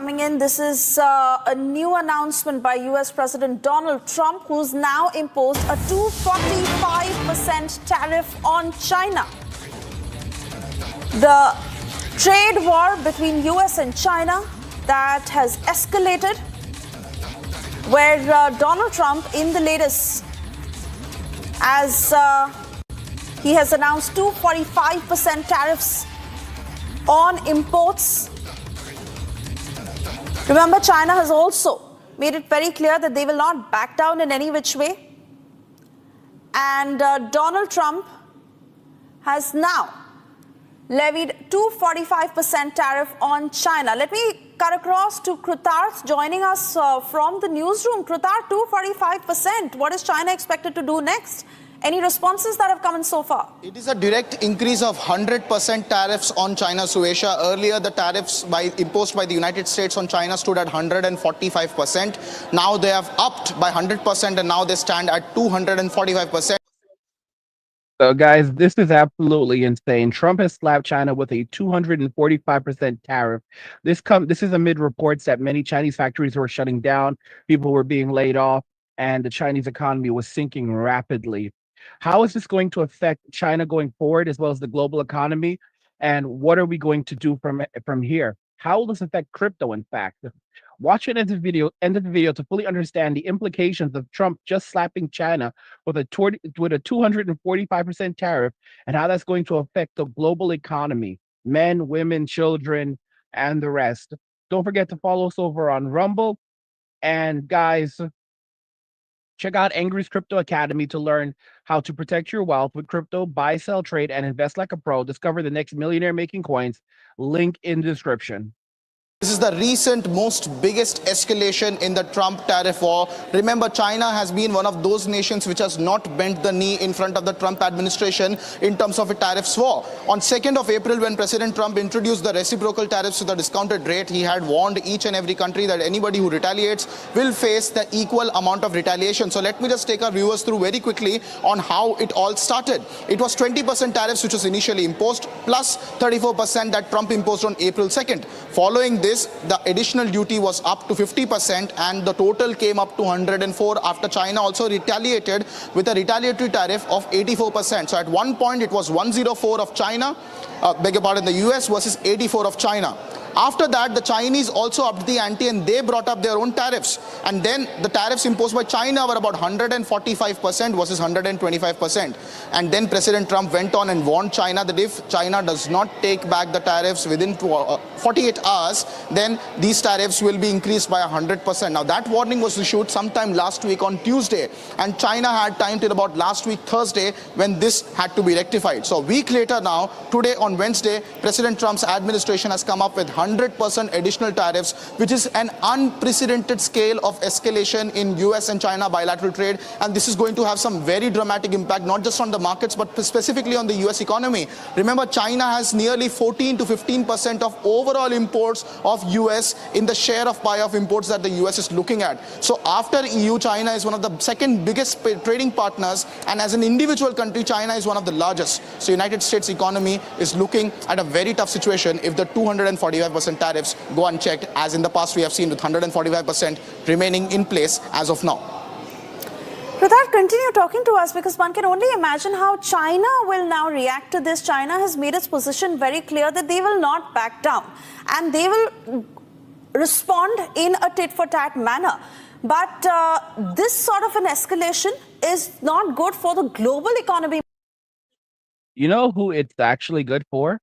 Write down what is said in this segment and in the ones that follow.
Coming in, this is a new announcement by US President Donald Trump, who's now imposed a 245% tariff on China. The trade war between US and China that has escalated, where Donald Trump, in the latest, as he has announced 245% tariffs on imports. Remember, China has also made it very clear that they will not back down in any which way. And Donald Trump has now levied 245% tariff on China. Let me cut across to Krutarth joining us from the newsroom. Krutarth, 245%. What is China expected to do next? Any responses that have come in so far? It is a direct increase of 100% tariffs on China, Suesha. Earlier, the tariffs imposed by the United States on China stood at 145%. Now they have upped by 100% and now they stand at 245%. So, guys, this is absolutely insane. Trump has slapped China with a 245% tariff. This is amid reports that many Chinese factories were shutting down, people were being laid off, and the Chinese economy was sinking rapidly. How is this going to affect China going forward, as well as the global economy? And what are we going to do from here? How will this affect crypto, in fact? Watch it end of the video to fully understand the implications of Trump just slapping China with a 245% tariff and how that's going to affect the global economy, men, women, children, and the rest. Don't forget to follow us over on Rumble. And guys, check out Angry's Crypto Academy to learn how to protect your wealth with crypto, buy, sell, trade, and invest like a pro. Discover the next millionaire making coins. Link in the description. This is the recent biggest escalation in the Trump tariff war. Remember, China has been one of those nations which has not bent the knee in front of the Trump administration in terms of a tariffs war. On 2nd of April, when President Trump introduced the reciprocal tariffs to the discounted rate, he had warned each and every country that anybody who retaliates will face the equal amount of retaliation. So let me just take our viewers through very quickly on how it all started. It was 20% tariffs which was initially imposed, plus 34% that Trump imposed on April 2nd. Following this, the additional duty was up to 50% and the total came up to 104 after China also retaliated with a retaliatory tariff of 84%. So at one point it was 104 of China, the US versus 84 of China. After that, the Chinese also upped the ante and they brought up their own tariffs. And then the tariffs imposed by China were about 145% versus 125%. And then President Trump went on and warned China that if China does not take back the tariffs within 48 hours, then these tariffs will be increased by 100%. Now, that warning was issued sometime last week on Tuesday. And China had time till about last week, Thursday, when this had to be rectified. So a week later now, today on Wednesday, President Trump's administration has come up with 100% additional tariffs, which is an unprecedented scale of escalation in US and China bilateral trade. And this is going to have some very dramatic impact, not just on the markets, but specifically on the US economy. Remember, China has nearly 14 to 15% of overall imports of US in the share of pie of imports that the US is looking at. So after EU, China is one of the second biggest trading partners. And as an individual country, China is one of the largest. So United States economy is looking at a very tough situation if the 245% tariffs go unchecked, as in the past we have seen, with 145% remaining in place as of now. Krutarth, continue talking to us, because one can only imagine how China will now react to this. China has made its position very clear that they will not back down and they will respond in a tit-for-tat manner. But this sort of an escalation is not good for the global economy. You know who it's actually good for?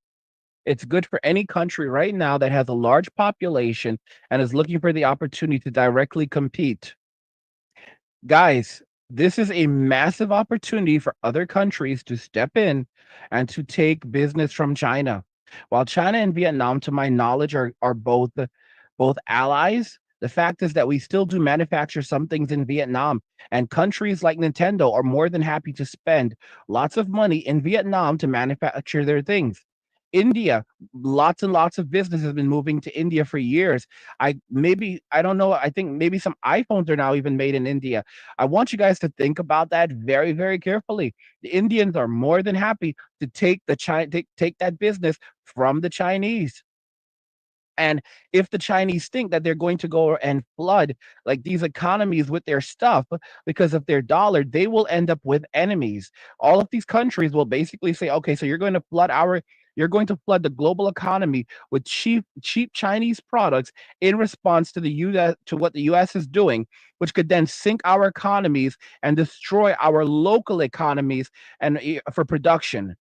It's good for any country right now that has a large population and is looking for the opportunity to directly compete. Guys, this is a massive opportunity for other countries to step in and to take business from China. While China and Vietnam, to my knowledge, are both allies, the fact is that we still do manufacture some things in Vietnam, and countries like Nintendo are more than happy to spend lots of money in Vietnam to manufacture their things. India, lots and lots of business has been moving to India for years. I don't know. I think maybe some iPhones are now even made in India. I want you guys to think about that very, very carefully. The Indians are more than happy to take that business from the Chinese. And if the Chinese think that they're going to go and flood like these economies with their stuff because of their dollar, they will end up with enemies. All of these countries will basically say, okay, so you're going to flood the global economy with cheap Chinese products in response to the US to what the US is doing, which could then sink our economies and destroy our local economies and for production.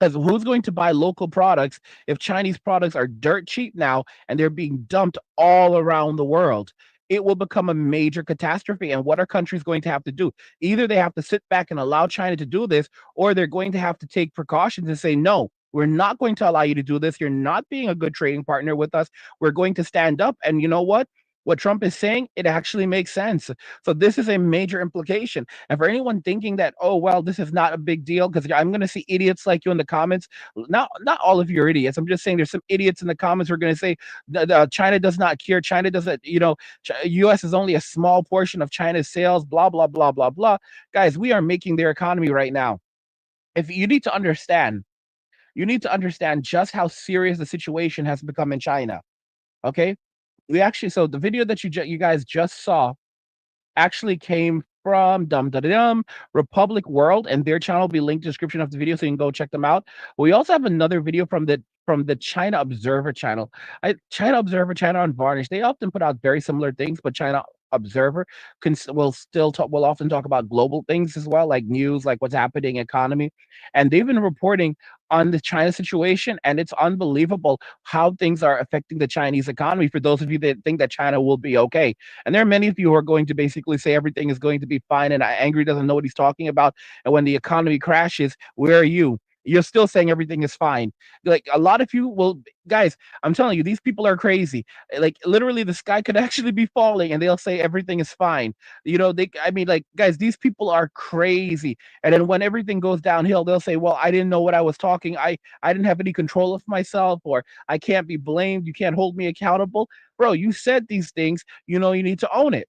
Because who's going to buy local products if Chinese products are dirt cheap now and they're being dumped all around the world? It will become a major catastrophe. And what are countries going to have to do? Either they have to sit back and allow China to do this, or they're going to have to take precautions and say, no, we're not going to allow you to do this. You're not being a good trading partner with us. We're going to stand up. And you know what? What Trump is saying, it actually makes sense. So this is a major implication. And for anyone thinking that, oh, well, this is not a big deal, because I'm going to see idiots like you in the comments. Not all of you are idiots. I'm just saying there's some idiots in the comments who are going to say China does not care. China doesn't, U.S. is only a small portion of China's sales, blah, blah, blah, blah, blah. Guys, we are making their economy right now. If you need to understand, just how serious the situation has become in China. Okay? So the video that you guys just saw actually came from Republic World, and their channel will be linked in the description of the video, so you can go check them out. We also have another video from the China Observer channel. China Observer channel on Varnish, they often put out very similar things, but China Observer will often talk about global things as well, like news, like what's happening economy. And they've been reporting on the China situation, and it's unbelievable how things are affecting the Chinese economy, for those of you that think that China will be okay. And there are many of you who are going to basically say everything is going to be fine, and Angry doesn't know what he's talking about. And when the economy crashes, where are you? You're still saying everything is fine. Like, a lot of you will, guys, I'm telling you, these people are crazy. Like, literally, the sky could actually be falling and they'll say everything is fine. Guys, these people are crazy. And then when everything goes downhill, they'll say, well, I didn't know what I was talking. I didn't have any control of myself, or I can't be blamed. You can't hold me accountable. Bro, you said these things, you need to own it.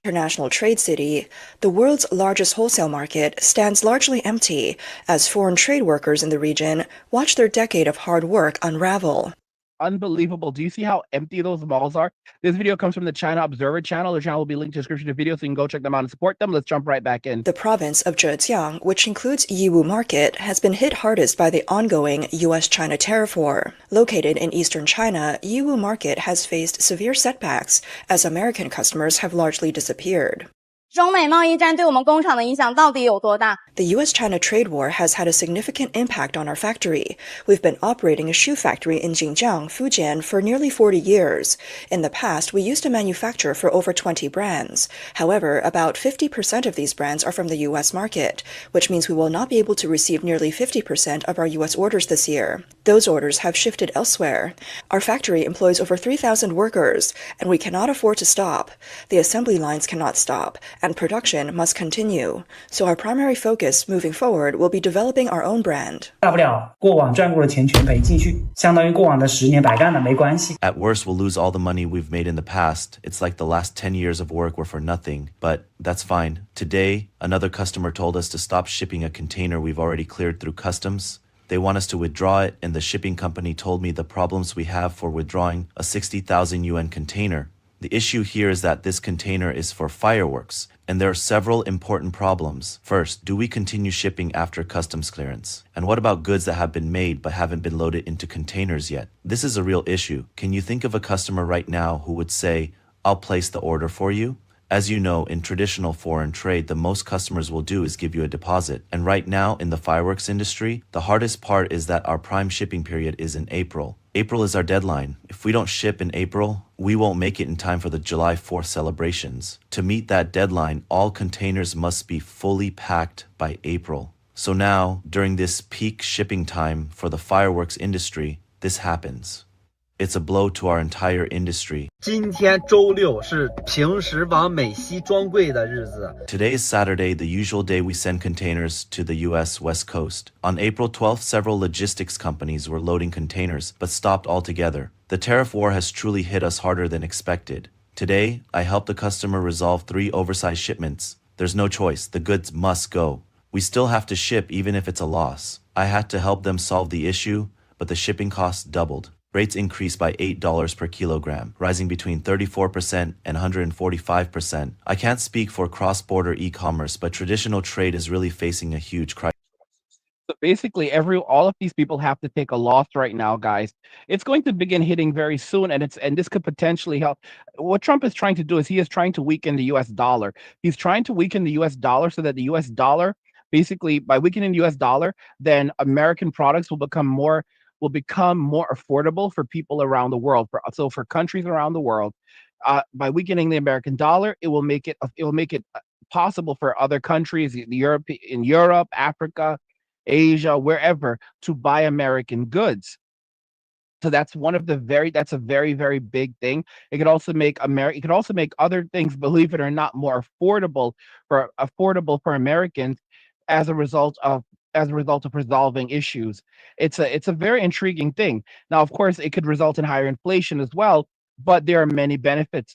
International trade city, the world's largest wholesale market stands largely empty as foreign trade workers in the region watch their decade of hard work unravel. Unbelievable. Do you see how empty those malls are? This video comes from the China Observer channel. Their channel will be linked in the description of the video, so you can go check them out and support them. Let's jump right back in. The province of Zhejiang, which includes Yiwu Market, has been hit hardest by the ongoing U.S.-China tariff war. Located in eastern China, Yiwu Market has faced severe setbacks as American customers have largely disappeared. 中美贸易战对我们工厂的影响到底有多大？ The U.S.-China trade war has had a significant impact on our factory. We've been operating a shoe factory in Xinjiang, Fujian, for nearly 40 years. In the past, we used to manufacture for over 20 brands. However, about 50% of these brands are from the U.S. market, which means we will not be able to receive nearly 50% of our U.S. orders this year. Those orders have shifted elsewhere. Our factory employs over 3,000 workers, and we cannot afford to stop. The assembly lines cannot stop, and production must continue. So our primary focus moving forward will be developing our own brand. 大不了过往赚过的钱全赔进去，相当于过往的10年白干了，没关系。 At worst, we'll lose all the money we've made in the past. It's like the last 10 years of work were for nothing, but that's fine. Today, another customer told us to stop shipping a container we've already cleared through customs. They want us to withdraw it, and the shipping company told me the problems we have for withdrawing a 60,000 yuan container. The issue here is that this container is for fireworks, and there are several important problems. First, do we continue shipping after customs clearance? And what about goods that have been made but haven't been loaded into containers yet? This is a real issue. Can you think of a customer right now who would say, I'll place the order for you? As you know, in traditional foreign trade, the most customers will do is give you a deposit. And right now, in the fireworks industry, the hardest part is that our prime shipping period is in April. April is our deadline. If we don't ship in April, we won't make it in time for the July 4th celebrations. To meet that deadline, all containers must be fully packed by April. So now, during this peak shipping time for the fireworks industry, this happens. It's a blow to our entire industry. 今天周六是平时往美西装柜的日子。 Today is Saturday, the usual day we send containers to the US West Coast. On April 12th, several logistics companies were loading containers, but stopped altogether. The tariff war has truly hit us harder than expected. Today, I helped the customer resolve 3 oversized shipments. There's no choice, the goods must go. We still have to ship even if it's a loss. I had to help them solve the issue, but the shipping costs doubled. Rates increased by $8 per kilogram, rising between 34% and 145%. I can't speak for cross-border e-commerce, but traditional trade is really facing a huge crisis. So basically, all of these people have to take a loss right now, guys. It's going to begin hitting very soon, and this could potentially help. What Trump is trying to do is he is trying to weaken the U.S. dollar. He's trying to weaken the U.S. dollar so that the U.S. dollar, basically, by weakening the U.S. dollar, then American products will become more affordable for people around the world. For countries around the world, by weakening the American dollar, it will make it possible for other countries, in Europe, Africa, Asia, wherever, to buy American goods. So that's a very, very big thing. It could also make other things, believe it or not, more affordable for Americans as a result of resolving issues. It's a very intriguing thing. Now, of course, it could result in higher inflation as well, but there are many benefits.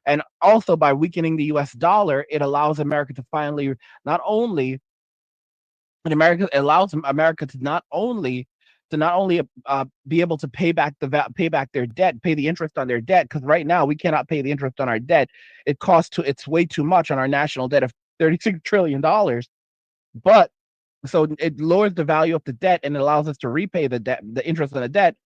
And also by weakening the US dollar, it allows America to finally not only and America it allows America to not only be able to pay back their debt, pay the interest on their debt, because right now we cannot pay the interest on our debt. It's way too much on our national debt of $36 trillion. But so it lowers the value of the debt and allows us to repay the interest on the debt.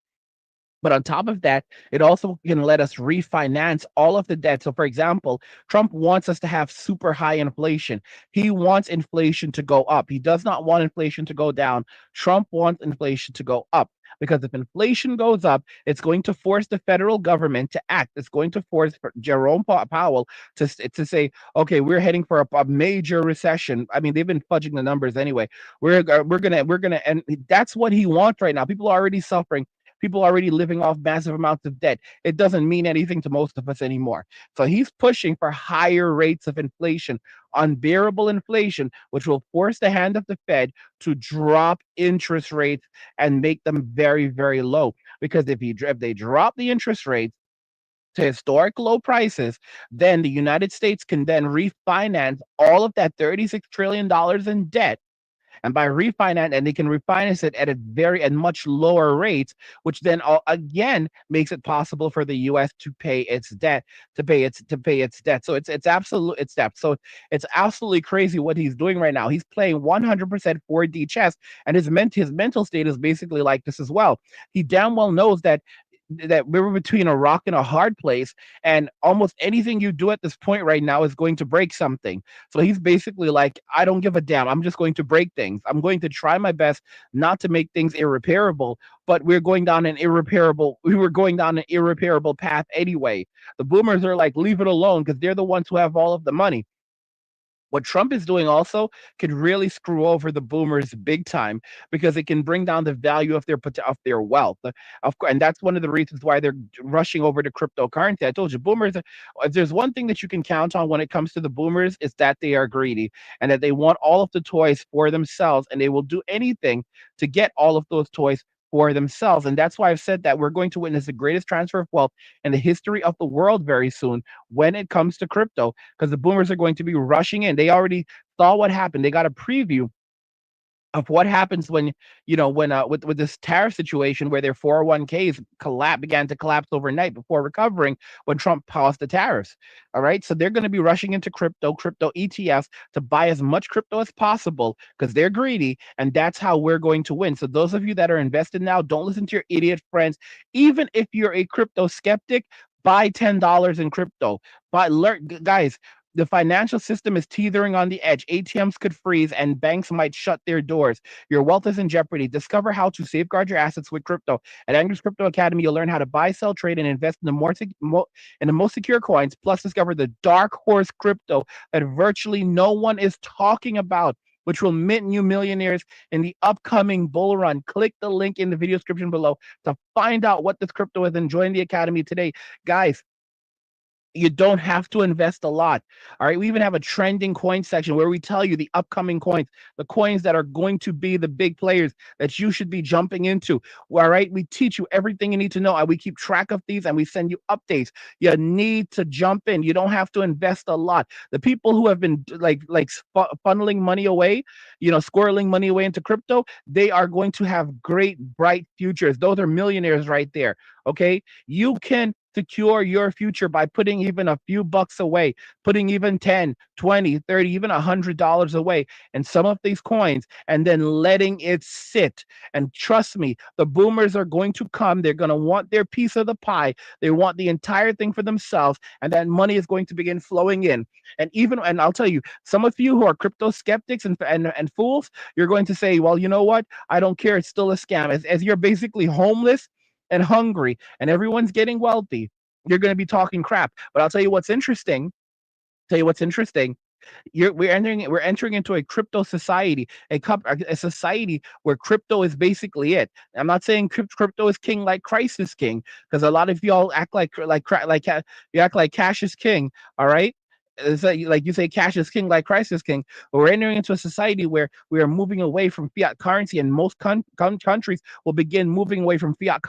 But on top of that, it also can let us refinance all of the debt. So, for example, Trump wants us to have super high inflation. He wants inflation to go up. He does not want inflation to go down. Trump wants inflation to go up because if inflation goes up, it's going to force the federal government to act. It's going to force Jerome Powell to say, okay, we're heading for a major recession. I mean, they've been fudging the numbers anyway. We're gonna, and that's what he wants right now. People are already suffering. People are already living off massive amounts of debt. It doesn't mean anything to most of us anymore. So he's pushing for higher rates of inflation, unbearable inflation, which will force the hand of the Fed to drop interest rates and make them very, very low. Because if they drop the interest rates to historic low prices, then the United States can then refinance all of that $36 trillion in debt, and by refinance, and they can refinance it at much lower rates, which then again makes it possible for the U.S. to pay its debt, So it's absolutely crazy what he's doing right now. He's playing 100% 4D chess, and his mental state is basically like this as well. He damn well knows that we're between a rock and a hard place, and almost anything you do at this point right now is going to break something. So he's basically like, I don't give a damn. I'm just going to break things. I'm going to try my best not to make things irreparable, but we were going down an irreparable path anyway. The boomers are like, leave it alone, because they're the ones who have all of the money. What Trump is doing also could really screw over the boomers big time, because it can bring down the value of their wealth. Of course, and that's one of the reasons why they're rushing over to cryptocurrency. I told you, boomers. If there's one thing that you can count on when it comes to the boomers, is that they are greedy and that they want all of the toys for themselves, and they will do anything to get all of those toys for themselves. And that's why I've said that we're going to witness the greatest transfer of wealth in the history of the world very soon when it comes to crypto, because the boomers are going to be rushing in. They already saw what happened. They got a preview of what happens with this tariff situation, where their 401ks began to collapse overnight before recovering when Trump paused the tariffs. All right, so they're going to be rushing into crypto ETFs to buy as much crypto as possible, because they're greedy, and that's how we're going to win. So those of you that are invested now, don't listen to your idiot friends. Even if you're a crypto skeptic, buy $10 in crypto. Guys, the financial system is teetering on the edge. ATMs could freeze and banks might shut their doors. Your wealth is in jeopardy. Discover how to safeguard your assets with crypto. At Anger's Crypto Academy, you'll learn how to buy, sell, trade, and invest in the most secure coins. Plus, discover the dark horse crypto that virtually no one is talking about, which will mint you millionaires in the upcoming bull run. Click the link in the video description below to find out what this crypto is and join the academy today. Guys, You don't have to invest a lot. All right. We even have a trending coin section where we tell you the upcoming coins, the coins that are going to be the big players that you should be jumping into. All right. We teach you everything you need to know. And we keep track of these and we send you updates. You need to jump in. You don't have to invest a lot. The people who have been funneling money away, squirreling money away into crypto, they are going to have great, bright futures. Those are millionaires right there. Okay. You can secure your future by putting even a few bucks away, putting even 10, 20, 30, even $100 away in some of these coins and then letting it sit. And trust me, the boomers are going to come. They're going to want their piece of the pie. They want the entire thing for themselves. And that money is going to begin flowing in. And I'll tell you, some of you who are crypto skeptics and fools, you're going to say, well, you know what? I don't care. It's still a scam. As you're basically homeless and hungry and everyone's getting wealthy, you're going to be talking crap. But I'll tell you what's interesting. We're entering into a crypto society, a society where crypto is basically it. I'm not saying crypto is king like Christ is king, because a lot of y'all act you act like cash is king. All right. It's like you say cash is king like Christ is king, but we're entering into a society where we are moving away from fiat currency, and most countries will begin moving away from fiat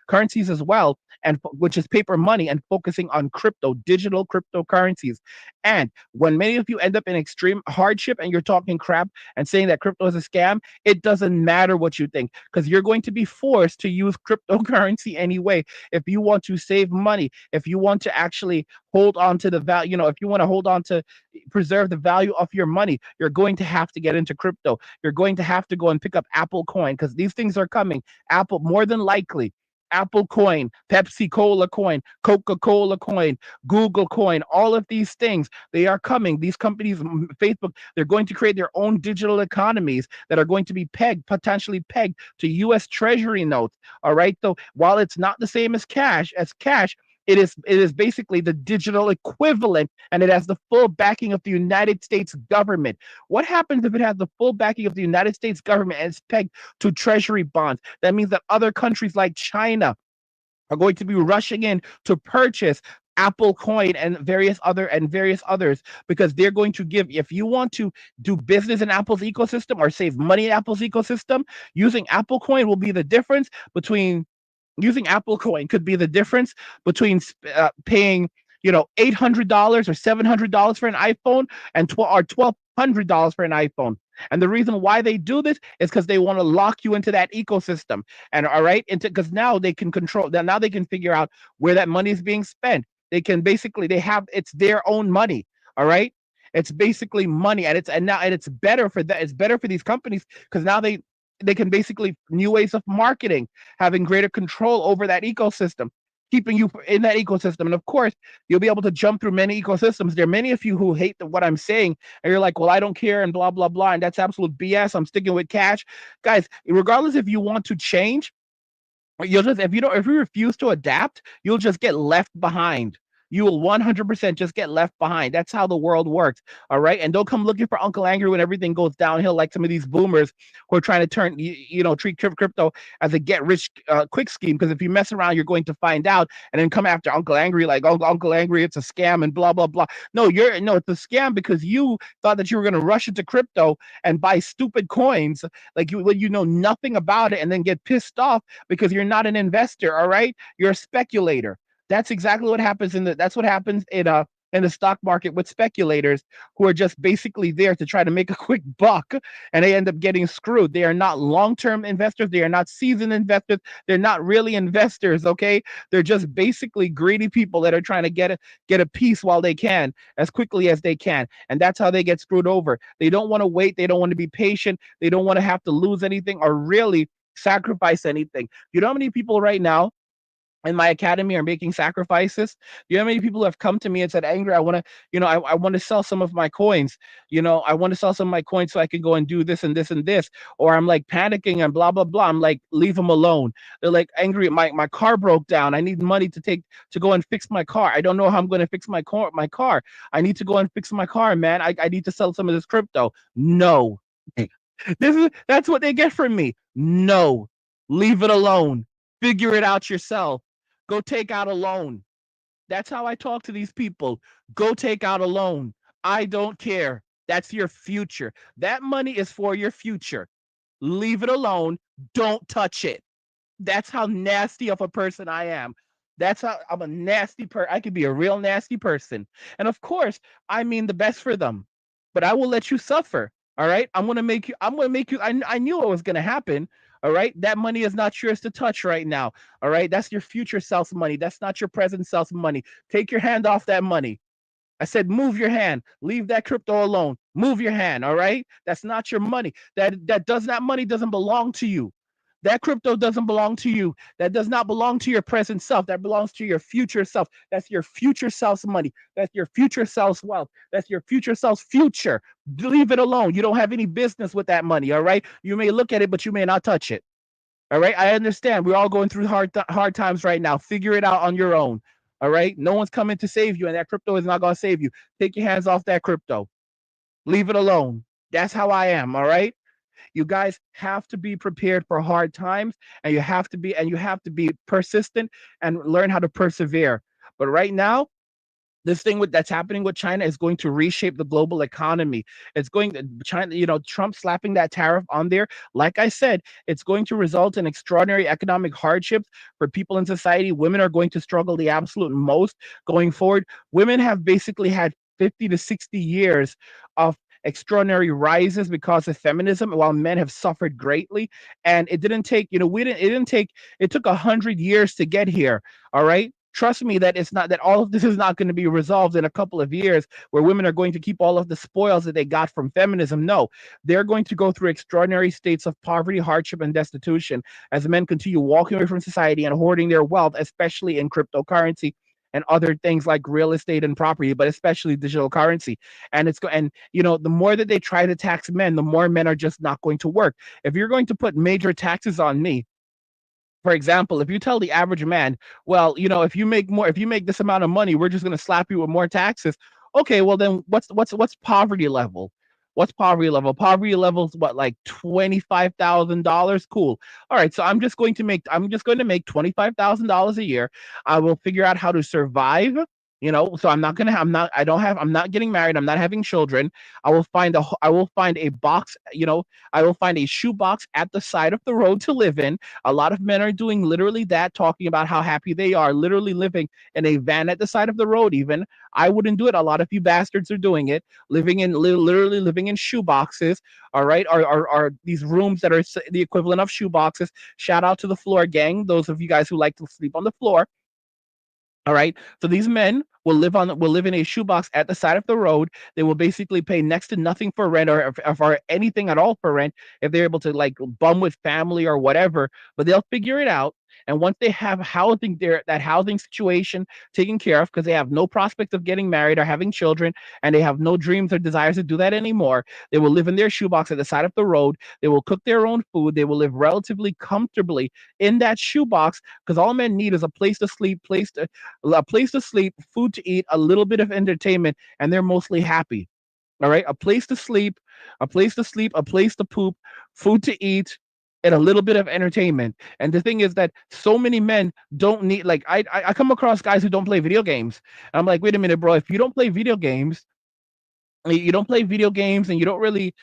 currencies as well, and which is paper money, and focusing on digital cryptocurrencies. And when many of you end up in extreme hardship and you're talking crap and saying that crypto is a scam, it doesn't matter what you think, because you're going to be forced to use cryptocurrency anyway. If you want to save money, if you want to actually hold on to the value, if you want to hold on to preserve the value of your money, you're going to have to get into crypto. You're going to have to go and pick up Apple coin, because these things are coming. Apple, more than likely, Apple coin, Pepsi Cola coin, Coca-Cola coin, Google coin, all of these things, they are coming. These companies, Facebook, they're going to create their own digital economies that are going to be potentially pegged to US Treasury notes. All right. So while it's not the same as cash, it is basically the digital equivalent, and it has the full backing of the United States government. What happens if it has the full backing of the United States government and it's pegged to treasury bonds? That means that other countries like China are going to be rushing in to purchase Apple coin and various others, because they're going to give, if you want to do business in Apple's ecosystem or save money in Apple's ecosystem, using Apple coin will be the difference between using Apple coin could be the difference between paying $800 or $700 for an iPhone and $1,200 for an iPhone. And the reason why they do this is because they want to lock you into that ecosystem. And all right, because now they can control that. Now they can figure out where that money is being spent. They can basically, it's their own money. All right. It's basically money, and it's better for that. It's better for these companies because now they can basically new ways of marketing, having greater control over that ecosystem, keeping you in that ecosystem. And of course, you'll be able to jump through many ecosystems. There are many of you who hate what I'm saying, and you're like, well, I don't care, and blah, blah, blah. And that's absolute BS. I'm sticking with cash. Guys, regardless if you want to change, if you refuse to adapt, you'll just get left behind. You will 100% just get left behind. That's how the world works. All right. And don't come looking for Uncle Angry when everything goes downhill, like some of these boomers who are trying to treat crypto as a get rich quick scheme. Because if you mess around, you're going to find out and then come after Uncle Angry, like, oh, Uncle Angry, it's a scam and blah, blah, blah. No, it's a scam because you thought that you were going to rush into crypto and buy stupid coins, like you know nothing about it, and then get pissed off because you're not an investor. All right. You're a speculator. That's exactly what happens in the stock market with speculators who are just basically there to try to make a quick buck, and they end up getting screwed. They are not long-term investors. They are not seasoned investors. They're not really investors, okay? They're just basically greedy people that are trying to get a piece while they can, as quickly as they can. And that's how they get screwed over. They don't want to wait. They don't want to be patient. They don't want to have to lose anything or really sacrifice anything. You know how many people right now in my academy are making sacrifices? You know how many people have come to me and said, Angry, I want to, I want to sell some of my coins. I want to sell some of my coins so I can go and do this and this and this. Or I'm like panicking and blah, blah, blah. I'm like, leave them alone. They're like, Angry, my car broke down. I need money to go and fix my car. I don't know how I'm going to fix my car. I need to go and fix my car, man. I need to sell some of this crypto. No. That's what they get from me. No. Leave it alone. Figure it out yourself. Go take out a loan. That's how I talk to these people. Go take out a loan. I don't care. That's your future. That money is for your future. Leave it alone. Don't touch it. That's how nasty of a person I am. That's how I'm a nasty person. I could be a real nasty person. And of course, I mean the best for them. But I will let you suffer. All right. I'm gonna make you. I knew it was gonna happen. All right. That money is not yours to touch right now. All right. That's your future self's money. That's not your present self's money. Take your hand off that money. I said, move your hand. Leave that crypto alone. Move your hand. All right. That's not your money. That money doesn't belong to you. That crypto doesn't belong to you. That does not belong to your present self. That belongs to your future self. That's your future self's money. That's your future self's wealth. That's your future self's future. Leave it alone. You don't have any business with that money. All right. You may look at it, but you may not touch it. All right. I understand. We're all going through hard times right now. Figure it out on your own. All right. No one's coming to save you, and that crypto is not going to save you. Take your hands off that crypto. Leave it alone. That's how I am. All right. You guys have to be prepared for hard times, and you have to be persistent and learn how to persevere. But right now, this thing that's happening with China is going to reshape the global economy. It's going to China, Trump slapping that tariff on there. Like I said, it's going to result in extraordinary economic hardships for people in society. Women are going to struggle the absolute most going forward. Women have basically had 50 to 60 years of extraordinary rises because of feminism, while men have suffered greatly. And it didn't take, we didn't, it didn't take, it took 100 years to get here. All right. Trust me that it's not that all of this is not going to be resolved in a couple of years where women are going to keep all of the spoils that they got from feminism. No, they're going to go through extraordinary states of poverty, hardship, and destitution as men continue walking away from society and hoarding their wealth, especially in cryptocurrency and other things like real estate and property, but especially digital currency. And the more that they try to tax men, the more men are just not going to work. If you're going to put major taxes on me, for example, if you tell the average man, well, if you make this amount of money, we're just going to slap you with more taxes. Okay, well then what's poverty level? What's poverty level? Poverty level is what, like $25,000? Cool. All right, so I'm just going to make $25,000 a year. I will figure out how to survive. So I'm not getting married. I'm not having children. I will find a box. I will find a shoebox at the side of the road to live in. A lot of men are doing literally that, talking about how happy they are, literally living in a van at the side of the road. Even I wouldn't do it. A lot of you bastards are doing it, literally living in shoe boxes. All right, are these rooms that are the equivalent of shoe boxes? Shout out to the floor gang, those of you guys who like to sleep on the floor. All right. So these men will live in a shoebox at the side of the road. They will basically pay next to nothing for rent, or for anything at all for rent, if they're able to like bum with family or whatever. But they'll figure it out. And once they have that housing situation taken care of, because they have no prospect of getting married or having children, and they have no dreams or desires to do that anymore, they will live in their shoebox at the side of the road. They will cook their own food. They will live relatively comfortably in that shoebox, because all men need is a place to sleep, food to eat, a little bit of entertainment, and they're mostly happy. All right, a place to sleep, a place to poop, food to eat, and a little bit of entertainment. And the thing is that so many men don't need, like, I come across guys who don't play video games. And I'm like, wait a minute, bro, if you don't play video games, and you're not really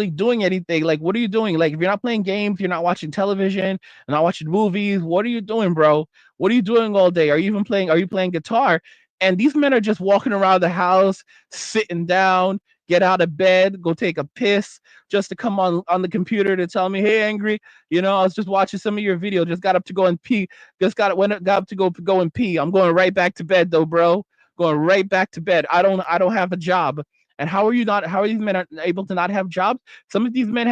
doing anything. Like, what are you doing? Like, if you're not playing games, you're not watching television, not watching movies, what are you doing, bro? What are you doing all day? Are you playing guitar? And these men are just walking around the house, sitting down, get out of bed, go take a piss, just to come on the computer to tell me, hey, Angry, I was just watching some of your video, just got up to go and pee, got up to go and pee. I'm going right back to bed though, bro. Going right back to bed. I don't have a job. And how are these men able to not have jobs? Some of these men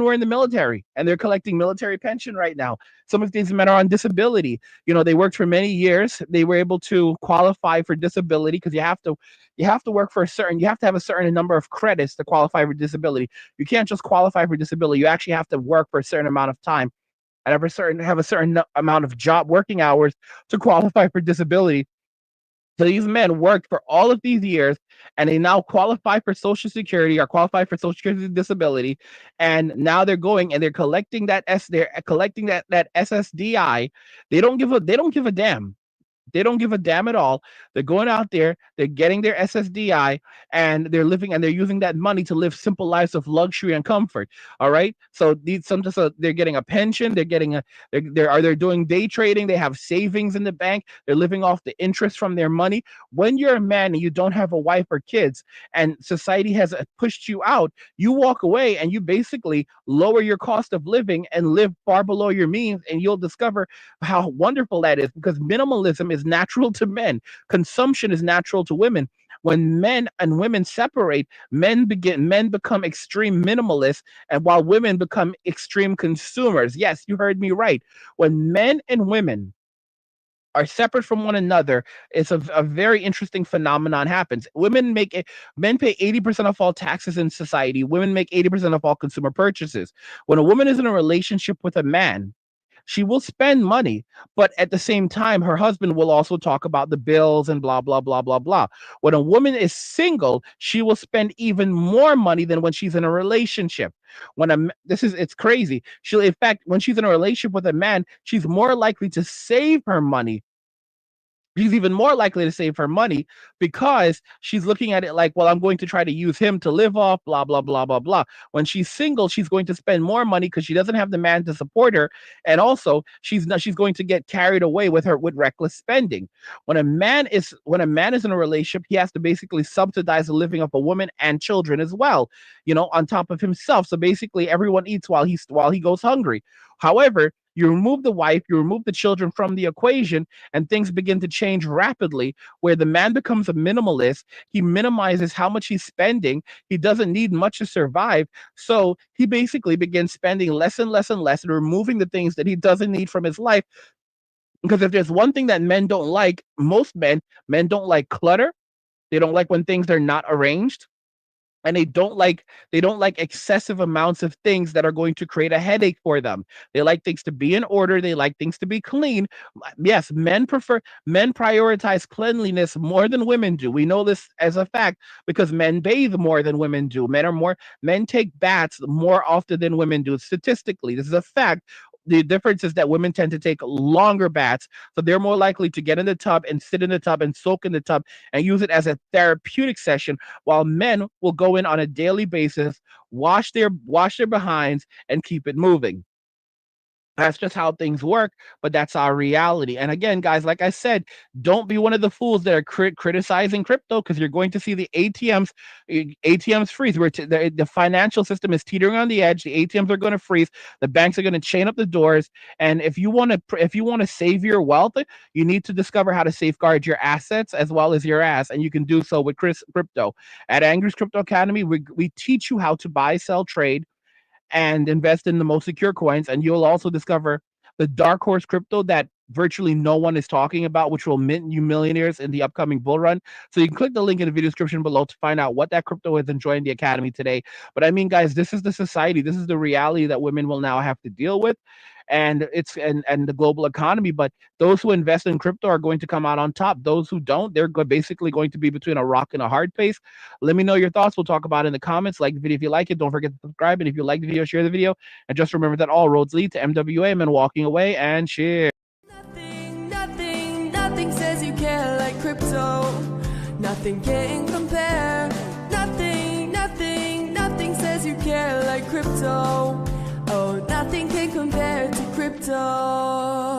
were in the military, and they're collecting military pension right now. Some of these men are on disability. They worked for many years. They were able to qualify for disability, because you have to have a certain number of credits to qualify for disability. You can't just qualify for disability. You actually have to work for a certain amount of time and have a certain amount of job working hours to qualify for disability. So these men worked for all of these years, and they now qualify for Social Security, or qualify for Social Security disability, and now they're going and they're collecting that SSDI. They don't give a damn. They don't give a damn at all. They're going out there, they're getting their SSDI, and they're living and they're using that money to live simple lives of luxury and comfort. All right. So they're getting a pension, they're doing day trading, they have savings in the bank, they're living off the interest from their money. When you're a man and you don't have a wife or kids, and society has pushed you out, you walk away and you basically lower your cost of living and live far below your means, and you'll discover how wonderful that is, because minimalism is natural to men. Consumption is natural to women. When men and women separate, men become extreme minimalists, and while women become extreme consumers. Yes, you heard me right. When men and women are separate from one another, it's a very interesting phenomenon happens. Men pay 80% of all taxes in society. Women make 80% of all consumer purchases. When a woman is in a relationship with a man, she will spend money, but at the same time, her husband will also talk about the bills and blah, blah, blah, blah, blah. When a woman is single, she will spend even more money than when she's in a relationship. It's crazy. In fact, when she's in a relationship with a man, she's more likely to save her money. She's even more likely to save her money because she's looking at it like, well, I'm going to try to use him to live off, blah, blah, blah, blah, blah. When she's single, she's going to spend more money because she doesn't have the man to support her. And also she's going to get carried away with reckless spending. When a man is in a relationship, he has to basically subsidize the living of a woman and children as well, on top of himself. So basically everyone eats while he goes hungry. However, you remove the wife, you remove the children from the equation, and things begin to change rapidly, where the man becomes a minimalist. He minimizes how much he's spending. He doesn't need much to survive. So he basically begins spending less and less and less and removing the things that he doesn't need from his life. Because if there's one thing that men don't like, most men don't like clutter. They don't like when things are not arranged. And they don't like excessive amounts of things that are going to create a headache for them. They like things to be in order. They like things to be clean. Yes, men prioritize cleanliness more than women do. We know this as a fact because men bathe more than women do. Men take baths more often than women do. Statistically, this is a fact. The difference is that women tend to take longer baths, so they're more likely to get in the tub and sit in the tub and soak in the tub and use it as a therapeutic session, while men will go in on a daily basis, wash their behinds, and keep it moving. That's just how things work, but that's our reality. And again, guys, like I said, don't be one of the fools that are criticizing crypto, because you're going to see the ATMs freeze. The financial system is teetering on the edge. The ATMs are going to freeze. The banks are going to chain up the doors. And if you want to save your wealth, you need to discover how to safeguard your assets as well as your ass, and you can do so with crypto. At Angry's Crypto Academy, we teach you how to buy, sell, trade, and invest in the most secure coins. And you'll also discover the dark horse crypto that virtually no one is talking about, which will mint you millionaires in the upcoming bull run. So you can click the link in the video description below to find out what that crypto is and join the academy today. But I mean, guys, this is the society. This is the reality that women will now have to deal with. And it's the global economy. But those who invest in crypto are going to come out on top. Those who don't, they're basically going to be between a rock and a hard place. Let me know your thoughts. We'll talk about it in the comments. Like the video if you like it. Don't forget to subscribe. And if you like the video, share the video. And just remember that all roads lead to MWA, men walking away, and share. Nothing says you care like crypto. Nothing can compare. Nothing says you care like crypto. Oh, nothing can compare to crypto.